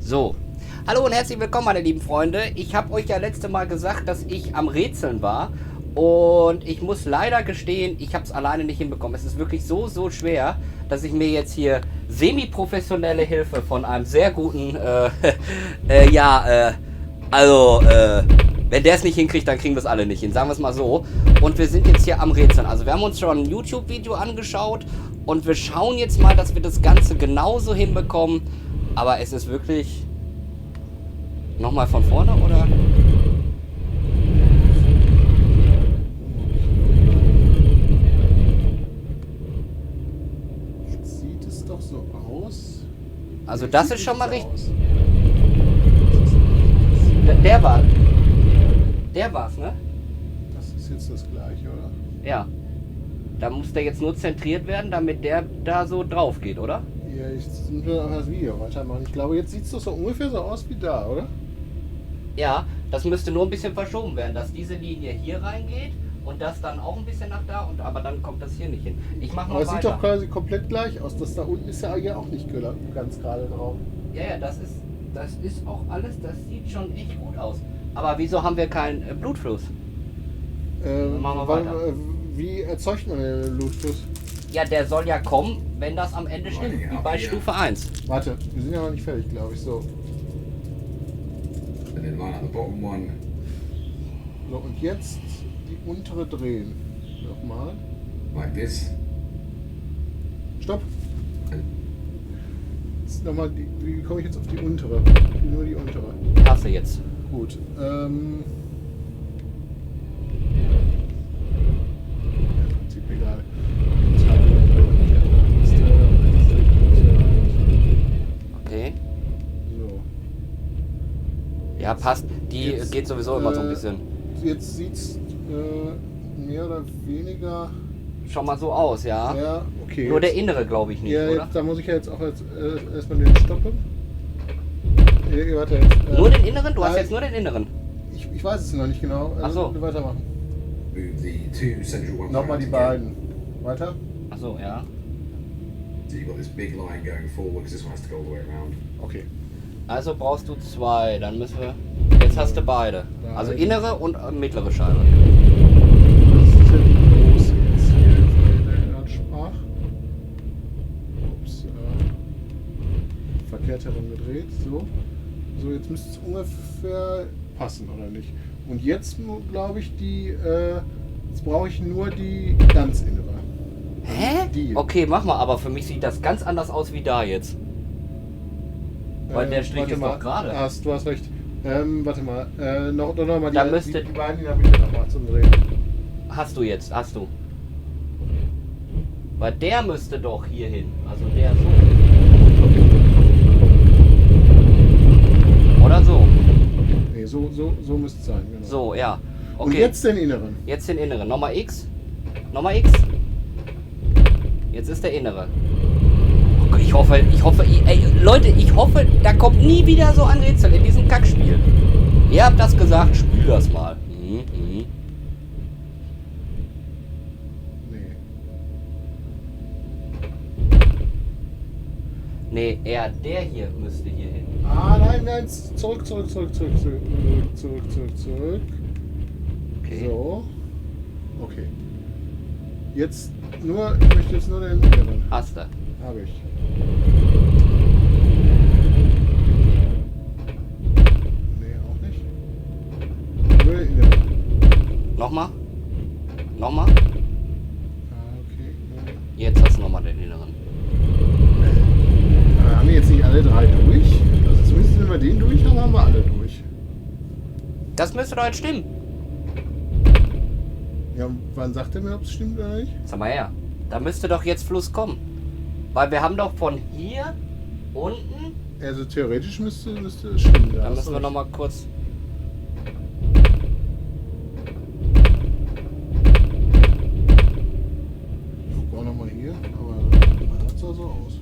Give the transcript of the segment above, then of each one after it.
So. Hallo und herzlich willkommen, meine lieben Freunde. Ich habe euch ja letzte Mal gesagt, dass ich am Rätseln war. Und ich muss leider gestehen, ich habe es alleine nicht hinbekommen. Es ist wirklich so schwer, dass ich mir jetzt hier semi-professionelle Hilfe von einem sehr guten, wenn der es nicht hinkriegt, dann kriegen wir es alle nicht hin. Sagen wir es mal so. Und wir sind jetzt hier am Rätseln. Also wir haben uns schon ein YouTube-Video angeschaut und wir schauen jetzt mal, dass wir das Ganze genauso hinbekommen. Aber es ist wirklich... Nochmal von vorne, oder? Jetzt sieht es doch so aus. Also das ist schon mal richtig. Der war's, ne? Das ist jetzt das gleiche, oder? Ja. Da muss der jetzt nur zentriert werden, damit der da so drauf geht, oder? Ja, ich will auch das Video weitermachen. Ich glaube, jetzt sieht es doch so ungefähr so aus wie da, oder? Ja, das müsste nur ein bisschen verschoben werden, dass diese Linie hier reingeht und das dann auch ein bisschen nach da, aber dann kommt das hier nicht hin. Ich mach mal Aber es weiter. sieht doch quasi komplett gleich aus. Das da unten ist ja hier auch nicht ganz gerade drauf. Ja, das ist auch alles, das sieht schon echt gut aus. Aber wieso haben wir keinen Blutfluss? Machen wir weiter. Wie erzeugt man den Blutfluss? Ja, der soll ja kommen, wenn das am Ende stimmt, wie bei Stufe 1. Warte, wir sind ja noch nicht fertig, glaube ich. So. So, und jetzt die untere drehen. Nochmal. Like this. Stopp. Jetzt nochmal, wie komme ich jetzt auf die untere? Nur die untere. Tasse jetzt. Gut. Prinzip egal. Okay. So. Ja, passt. Die Jetzt, geht sowieso immer so ein bisschen. Jetzt sieht's mehr oder weniger. Schon mal so aus, ja. Ja, okay. Nur der innere, glaube ich nicht, ja, oder? jetzt, da muss ich ja jetzt auch erstmal den stoppen. Warte jetzt. Nur den inneren? Du hast jetzt nur den inneren. Ich weiß es noch nicht genau. Ach so. Weitermachen. Move the two central ones. Nochmal die beiden. Weiter. Achso, ja. So you've got this big line going forward because this one has to go all the way around. Okay. Also brauchst du zwei, dann müssen wir... Jetzt hast du beide. Also innere und mittlere Scheibe. Was ist denn los jetzt hier in der Erdsprach? Ups. Verkehrt herum gedreht. So. So, jetzt müsste es ungefähr passen, oder nicht? Und jetzt glaube ich jetzt brauche ich nur die ganz innere. Hä? Die. Okay, mach mal, aber für mich sieht das ganz anders aus wie da jetzt. Weil der Strich ist doch gerade. Du hast recht. Warte mal. Noch mal Da die müsste- die beiden in der Mitte nochmal zum Drehen. Hast du. Weil der müsste doch hier hin. Also der so. Oder so. Nee, so müsste es sein, genau. So, ja. Okay. Und jetzt den inneren. Jetzt den inneren. Nochmal X. Nochmal X. Jetzt ist der innere. Oh Gott, ich hoffe, ey, Leute, ich hoffe, da kommt nie wieder so ein Rätsel in diesem Kackspiel. Ihr habt das gesagt, spiel das mal. Nee. Nee, eher der hier müsste hier hin. Nein, zurück. Okay. So. Okay. Jetzt nur, ich möchte jetzt nur den inneren. Hast du. Habe ich. Nee, auch nicht. Nur den inneren. Nochmal. Okay. Jetzt hast du nochmal den inneren. Haben wir jetzt nicht alle drei durch? Also zumindest wenn wir den durch haben, haben wir alle durch. Das müsste doch jetzt stimmen. Ja, wann sagt er mir, ob es stimmt oder nicht? Sag mal her. Da müsste doch jetzt Fluss kommen. Weil wir haben doch von hier unten... Also theoretisch müsste es stimmen. Da müssen wir nochmal kurz... Ich guck auch nochmal hier, aber das sah so aus.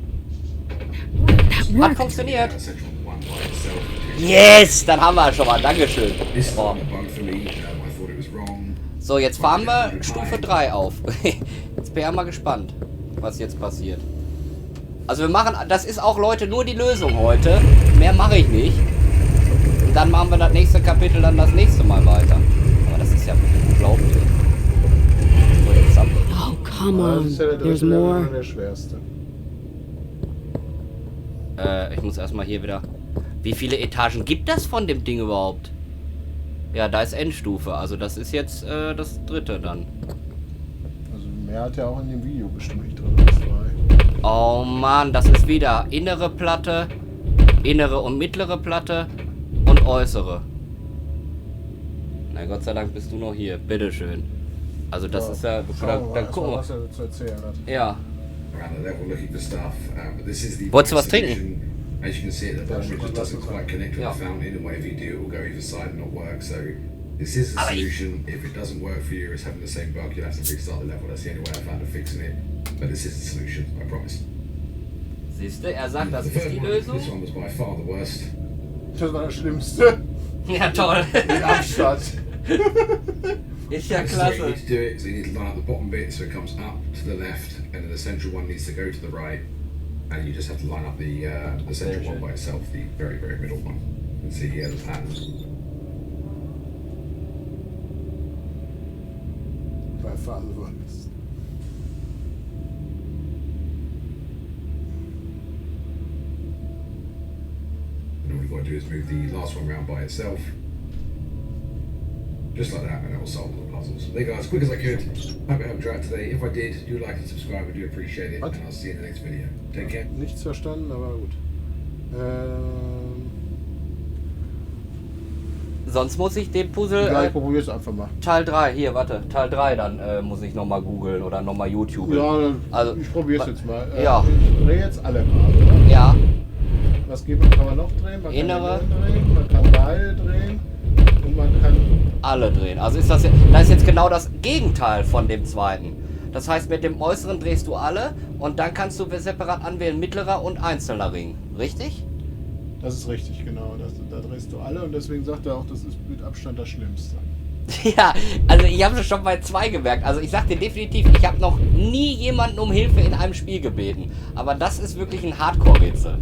Hat funktioniert. Central one by itself. Yes, dann haben wir schon mal. Dankeschön. This is Oh. a bug for me. I thought it was wrong. So, jetzt fahren wir Stufe 3 auf. Jetzt bin ich mal gespannt, was jetzt passiert. Also wir machen, das ist auch, Leute, nur die Lösung heute. Mehr mache ich nicht. Und dann machen wir das nächste Kapitel dann das nächste Mal weiter. Aber das ist ja wirklich unglaublich. So, jetzt ab. Oh, come Das on. ist ja der There's dritte Level more. und der schwerste. Ich muss erstmal hier wieder... Wie viele Etagen gibt das von dem Ding überhaupt? Ja, da ist Endstufe. Also das ist jetzt das dritte dann. Also mehr hat er auch in dem Video bestimmt nicht drin als 3. Oh Mann, das ist wieder innere Platte, innere und mittlere Platte und äußere. Na Gott sei Dank bist du noch hier. Bitteschön. Also das ist ja... Dann gucken wir. Was er zu erzählen hat. Ja. Around the level looking for stuff, but this is the Wolltest du was solution. trinken? As you can see at the bottom, it just doesn't quite connect with Yeah. the fountain, and whatever you do, it will go either side and not work. So this is the solution. If it doesn't work for you, it's having the same bug, you'll have to restart the level. That's the only way I found of fixing it. But this is the solution, I promise. Siehst du, er sagt, das The ist third die one, Lösung. this one was by far the worst. Das war das Schlimmste. Ja, toll. Mit Abstand. Ist ja This is the way you klasse. need to do it. So you need to line up the bottom bit so it comes up to the left, and then the central one needs to go to the right. And you just have to line up the central one by itself, the very, very middle one. And see here the pattern. Bei Fahrtenwurst. And all we've got to do is move the last one round by itself. Just like that, and that will solve all the puzzles. There you go, as quick as I could. Hope it helped you out today. If I did, do like and subscribe, I do appreciate it. What? And I'll see you in the next video. Take care. Nichts verstanden, aber gut. Sonst muss ich den Puzzle... Egal, ich probiere es einfach mal. Teil 3, hier, warte. Teil 3, dann muss ich nochmal googeln oder nochmal YouTube. Ja, Also, ich probiere es jetzt mal. ja. Ich drehe jetzt alle mal, oder? Ja, Was geht, kann man noch drehen? Man Innere. kann den drehen, man kann beide drehen und man kann... alle drehen. Also ist das ist jetzt genau das Gegenteil von dem zweiten. Das heißt, mit dem äußeren drehst du alle und dann kannst du separat anwählen mittlerer und einzelner Ring. Richtig? Das ist richtig, genau. Da drehst du alle und deswegen sagt er auch, das ist mit Abstand das Schlimmste. Ja, also ich habe es schon bei 2 gemerkt. Also ich sag dir definitiv, ich habe noch nie jemanden um Hilfe in einem Spiel gebeten. Aber das ist wirklich ein Hardcore-Rätsel.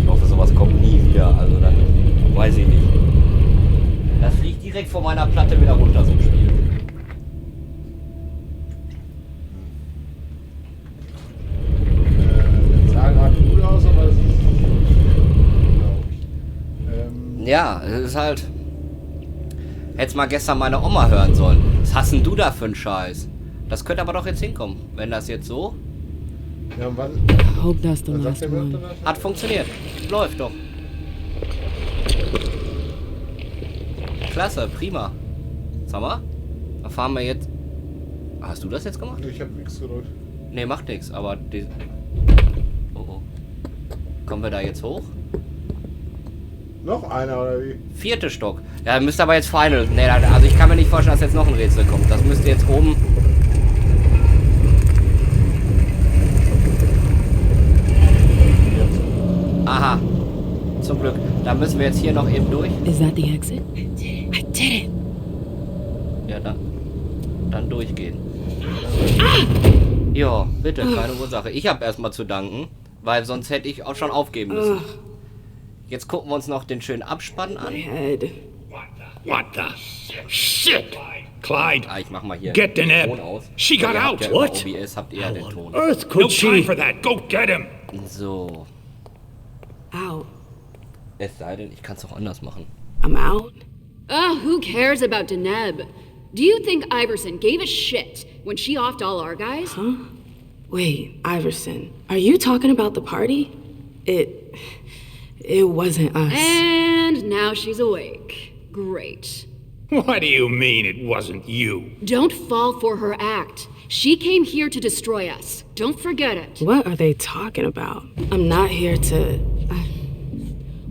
Ich hoffe, sowas kommt nie wieder. Also dann weiß ich nicht. Das fliegt direkt von meiner Platte wieder runter, so ein Spiel. Sah gerade gut aus, aber es ist... glaube ich. Ja, es ist halt... Hättest mal gestern meine Oma hören sollen. Was hast denn du da für einen Scheiß? Das könnte aber doch jetzt hinkommen. Wenn das jetzt so... Ja, und I hope that's the was last sagt der one. Wörter? Hat funktioniert. Läuft doch. Klasse, prima. Sag mal. Da fahren wir jetzt... Hast du das jetzt gemacht? Ich habe nichts gedrückt. Ne, macht nichts, aber... Die... Oh oh. Kommen wir da jetzt hoch? Noch einer oder wie? 4. Stock. Ja, müsste aber jetzt Final. Ne, also ich kann mir nicht vorstellen, dass jetzt noch ein Rätsel kommt. Das müsste jetzt oben... Aha. Zum Glück. Da müssen wir jetzt hier noch eben durch. Is that the exit? I did it. Ja, dann durchgehen. Ja, bitte, keine Ursache. Ich habe erstmal zu danken, weil sonst hätte ich auch schon aufgeben müssen. Jetzt gucken wir uns noch den schönen Abspann My an. head. What the shit? Clyde, Ah, ich mach mal hier Get the den nap. Ton aus. She got Ihr habt out. Ja über What? OBS habt ihr ja den Ton. Earth could no she- time for that. Go get him. So, Out. es sei denn, ich kann es auch anders machen. I'm out. Ugh, who cares about Deneb? Do you think Iverson gave a shit when she offed all our guys? Huh? Wait, Iverson. Are you talking about the party? It wasn't us. And now she's awake. Great. What do you mean it wasn't you? Don't fall for her act. She came here to destroy us. Don't forget it. What are they talking about? I'm not here to...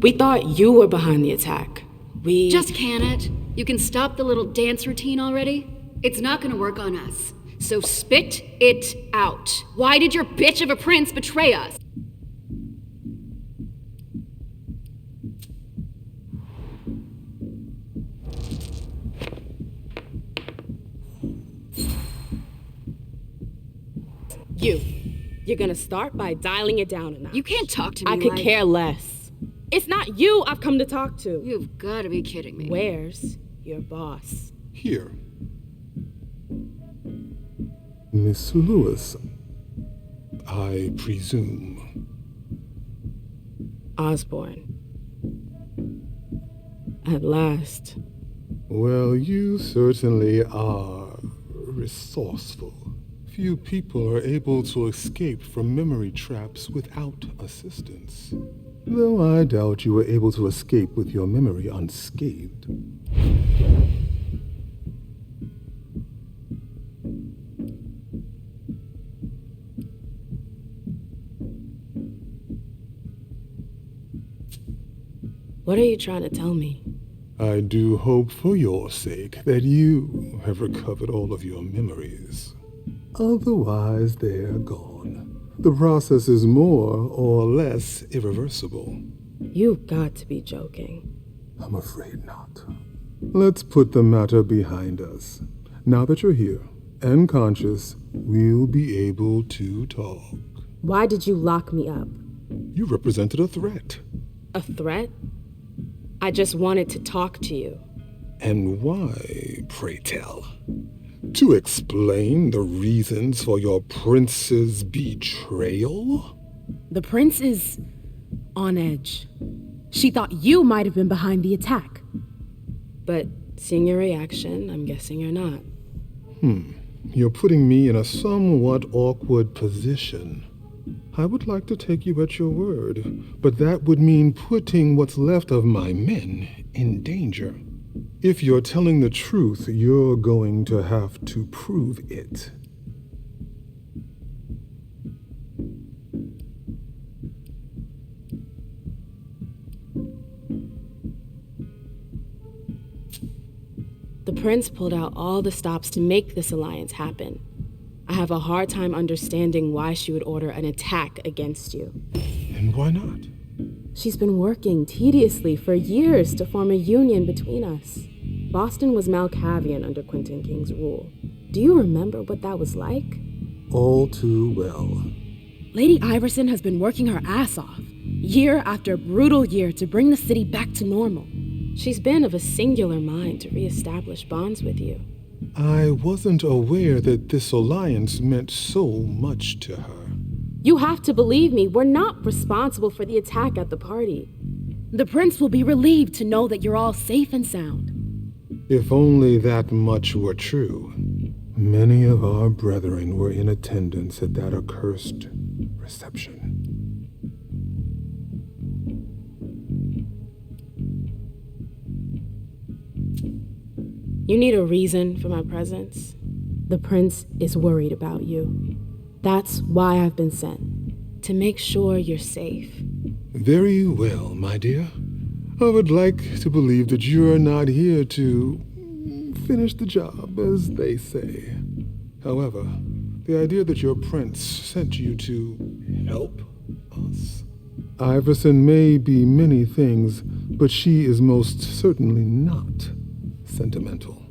We thought you were behind the attack. We... Just can it? You can stop the little dance routine already? It's not gonna work on us. So spit it out. Why did your bitch of a prince betray us? You're gonna start by dialing it down a notch. You can't talk to me I could like... care less. It's not you I've come to talk to. You've got to be kidding me. Where's your boss? Here. Miss Lewis, I presume. Osborne. At last. Well, you certainly are resourceful. Few people are able to escape from memory traps without assistance. Though I doubt you were able to escape with your memory unscathed. What are you trying to tell me? I do hope for your sake that you have recovered all of your memories. Otherwise, they're gone. The process is more or less irreversible. You've got to be joking. I'm afraid not. Let's put the matter behind us. Now that you're here and conscious, we'll be able to talk. Why did you lock me up? You represented a threat. A threat? I just wanted to talk to you. And why, pray tell? To explain the reasons for your prince's betrayal? The prince is on edge. She thought you might have been behind the attack. But seeing your reaction, I'm guessing you're not. You're putting me in a somewhat awkward position. I would like to take you at your word, but that would mean putting what's left of my men in danger. If you're telling the truth, you're going to have to prove it. The prince pulled out all the stops to make this alliance happen. I have a hard time understanding why she would order an attack against you. And why not? She's been working tediously for years to form a union between us. Boston was Malkavian under Quentin King's rule. Do you remember what that was like? All too well. Lady Iverson has been working her ass off, year after brutal year, to bring the city back to normal. She's been of a singular mind to reestablish bonds with you. I wasn't aware that this alliance meant so much to her. You have to believe me, we're not responsible for the attack at the party. The prince will be relieved to know that you're all safe and sound. If only that much were true. Many of our brethren were in attendance at that accursed reception. You need a reason for my presence. The prince is worried about you. That's why I've been sent, to make sure you're safe. Very well, my dear. I would like to believe that you're not here to finish the job, as they say. However, the idea that your prince sent you to help us? Iverson may be many things, but she is most certainly not sentimental.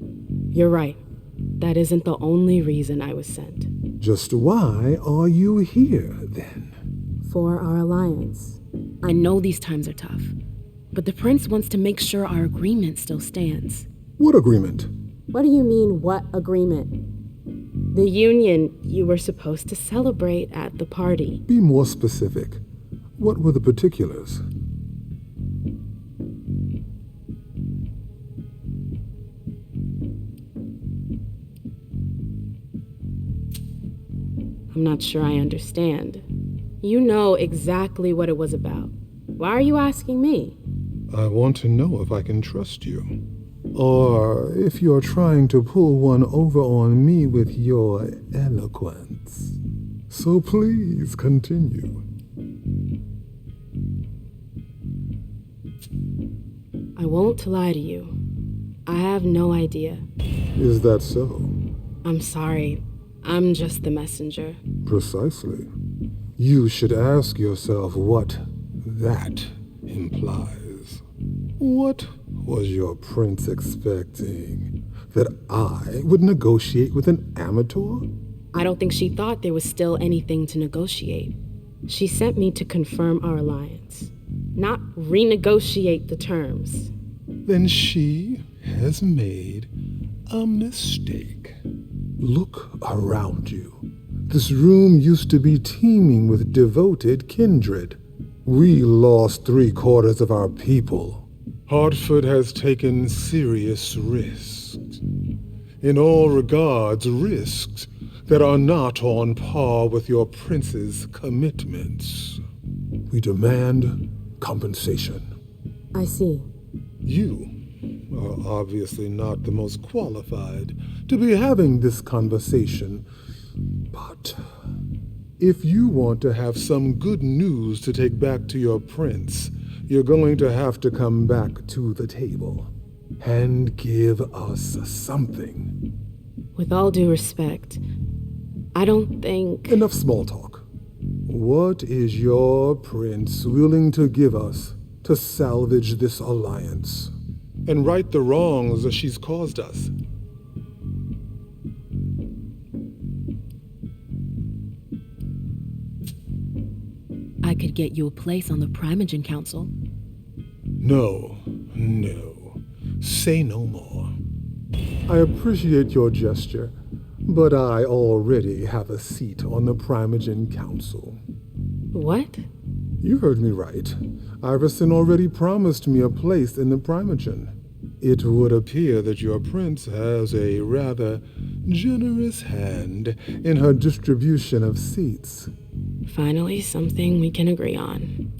You're right. That isn't the only reason I was sent. Just why are you here, then? For our alliance. I know these times are tough, but the prince wants to make sure our agreement still stands. What agreement? What do you mean, what agreement? The union you were supposed to celebrate at the party. Be more specific. What were the particulars? I'm not sure I understand. You know exactly what it was about. Why are you asking me? I want to know if I can trust you. Or if you're trying to pull one over on me with your eloquence. So please continue. I won't lie to you. I have no idea. Is that so? I'm sorry. I'm just the messenger. Precisely. You should ask yourself what that implies. What was your prince expecting? That I would negotiate with an amateur? I don't think she thought there was still anything to negotiate. She sent me to confirm our alliance, not renegotiate the terms. Then she has made a mistake. Look around you. This room used to be teeming with devoted kindred. We lost 3/4 of our people. Hartford has taken serious risks. In all regards, risks that are not on par with your prince's commitments. We demand compensation. I see. You are obviously not the most qualified to be having this conversation, but if you want to have some good news to take back to your prince, you're going to have to come back to the table and give us something. With all due respect, I don't think... Enough small talk. What is your prince willing to give us to salvage this alliance and right the wrongs that she's caused us? I could get you a place on the Primogen Council. No. Say no more. I appreciate your gesture, but I already have a seat on the Primogen Council. What? You heard me right. Iverson already promised me a place in the Primogen. It would appear that your prince has a rather generous hand in her distribution of seats. Finally, something we can agree on.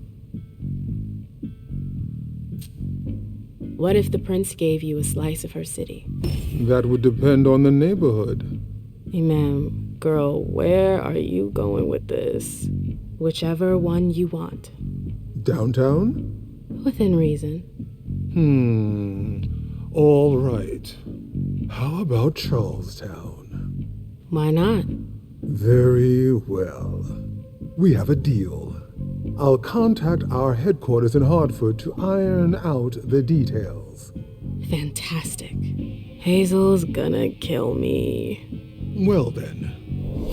What if the prince gave you a slice of her city? That would depend on the neighborhood. Hey, ma'am, girl, where are you going with this? Whichever one you want. Downtown? Within reason. All right. How about Charlestown? Why not? Very well. We have a deal. I'll contact our headquarters in Hartford to iron out the details. Fantastic. Hazel's gonna kill me. Well then,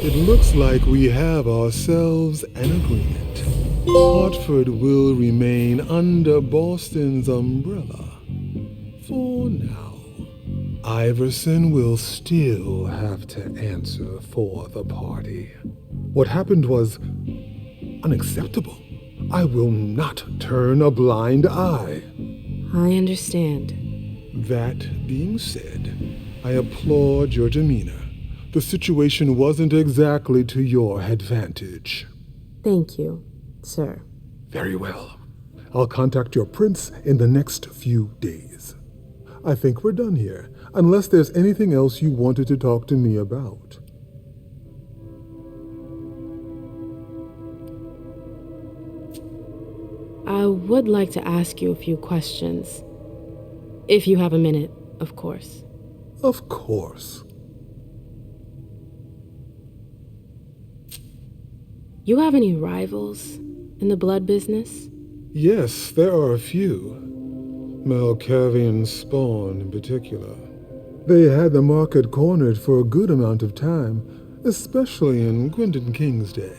it looks like we have ourselves an agreement. Hartford will remain under Boston's umbrella. For now. Iverson will still have to answer for the party. What happened was unacceptable. I will not turn a blind eye. I understand. That being said, I applaud your demeanor. The situation wasn't exactly to your advantage. Thank you, sir. Very well. I'll contact your prince in the next few days. I think we're done here, unless there's anything else you wanted to talk to me about. I would like to ask you a few questions. If you have a minute, of course. Of course. You have any rivals in the blood business? Yes, there are a few. Malkavian Spawn in particular. They had the market cornered for a good amount of time, especially in Gwendon King's day.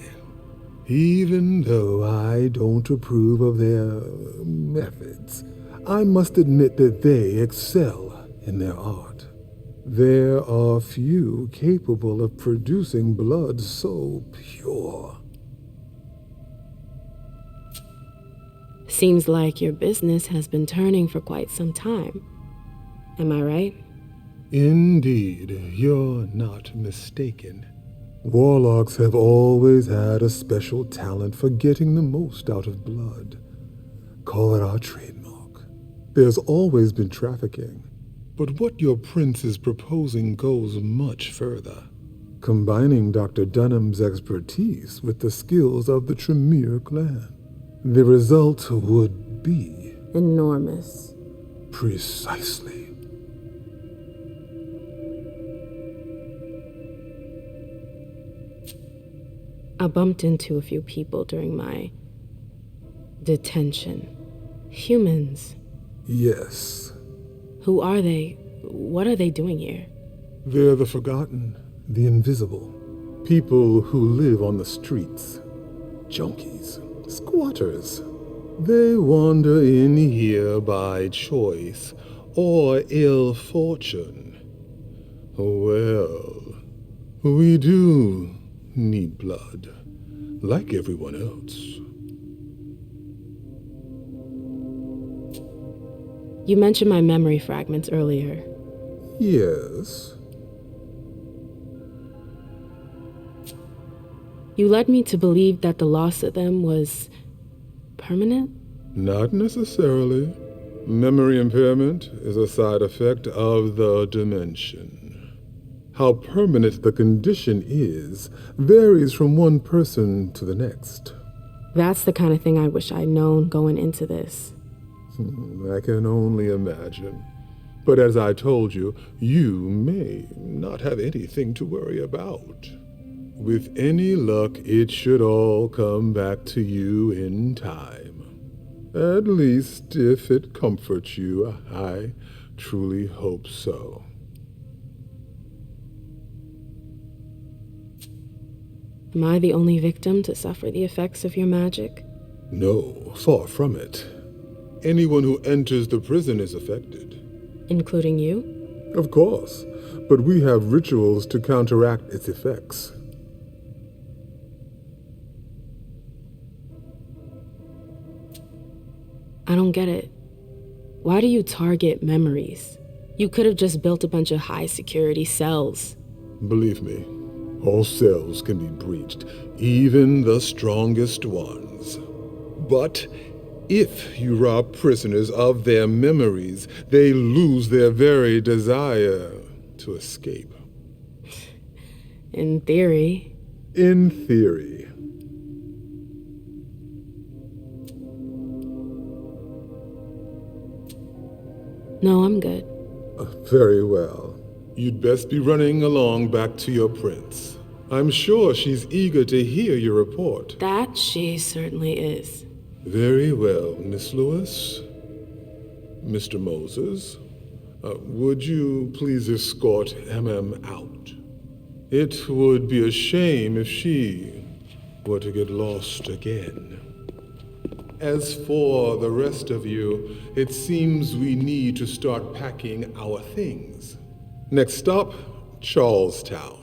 Even though I don't approve of their methods, I must admit that they excel in their art. There are few capable of producing blood so pure. Seems like your business has been turning for quite some time. Am I right? Indeed, you're not mistaken. Warlocks have always had a special talent for getting the most out of blood. Call it our trademark. There's always been trafficking, but what your prince is proposing goes much further. Combining Dr. Dunham's expertise with the skills of the Tremere clan. The result would be... enormous. Precisely. I bumped into a few people during my detention. Humans. Yes. Who are they? What are they doing here? They're the forgotten, the invisible. People who live on the streets. Junkies. Squatters. They wander in here by choice or ill fortune. Well, we do need blood, like everyone else. You mentioned my memory fragments earlier. Yes. You led me to believe that the loss of them was permanent? Not necessarily. Memory impairment is a side effect of the dimension. How permanent the condition is varies from one person to the next. That's the kind of thing I wish I'd known going into this. I can only imagine. But as I told you, you may not have anything to worry about. With any luck, it should all come back to you in time. At least, if it comforts you, I truly hope so. Am I the only victim to suffer the effects of your magic? No, far from it. Anyone who enters the prison is affected. Including you? Of course, but we have rituals to counteract its effects. I don't get it. Why do you target memories? You could have just built a bunch of high-security cells. Believe me, all cells can be breached, even the strongest ones. But if you rob prisoners of their memories, they lose their very desire to escape. In theory. In theory. No, I'm good. Very well. You'd best be running along back to your prince. I'm sure she's eager to hear your report. That she certainly is. Very well, Miss Lewis. Mr. Moses, would you please escort MM out? It would be a shame if she were to get lost again. As for the rest of you, it seems we need to start packing our things. Next stop, Charlestown.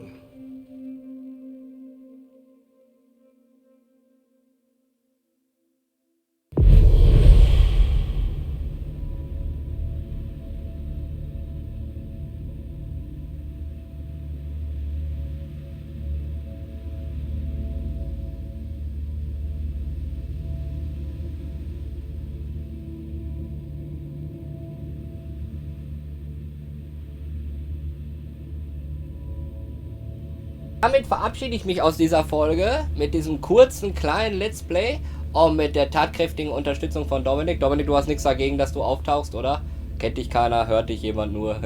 Damit verabschiede ich mich aus dieser Folge mit diesem kurzen, kleinen Let's Play und mit der tatkräftigen Unterstützung von Dominik. Dominik, du hast nichts dagegen, dass du auftauchst, oder? Kennt dich keiner, hört dich jemand nur.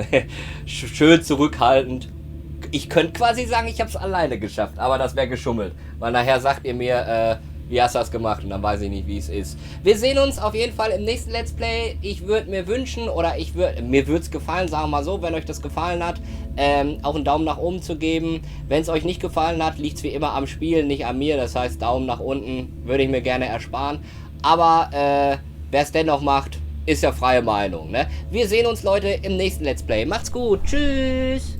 Schön zurückhaltend. Ich könnte quasi sagen, ich habe es alleine geschafft, aber das wäre geschummelt. Weil nachher sagt ihr mir, wie hast du das gemacht? Und dann weiß ich nicht, wie es ist. Wir sehen uns auf jeden Fall im nächsten Let's Play. Ich würde mir wünschen, oder mir würde es gefallen, sagen wir mal so, wenn euch das gefallen hat, auch einen Daumen nach oben zu geben. Wenn es euch nicht gefallen hat, liegt es wie immer am Spiel, nicht an mir. Das heißt, Daumen nach unten würde ich mir gerne ersparen. Aber wer es dennoch macht, ist ja freie Meinung, ne? Wir sehen uns, Leute, im nächsten Let's Play. Macht's gut. Tschüss.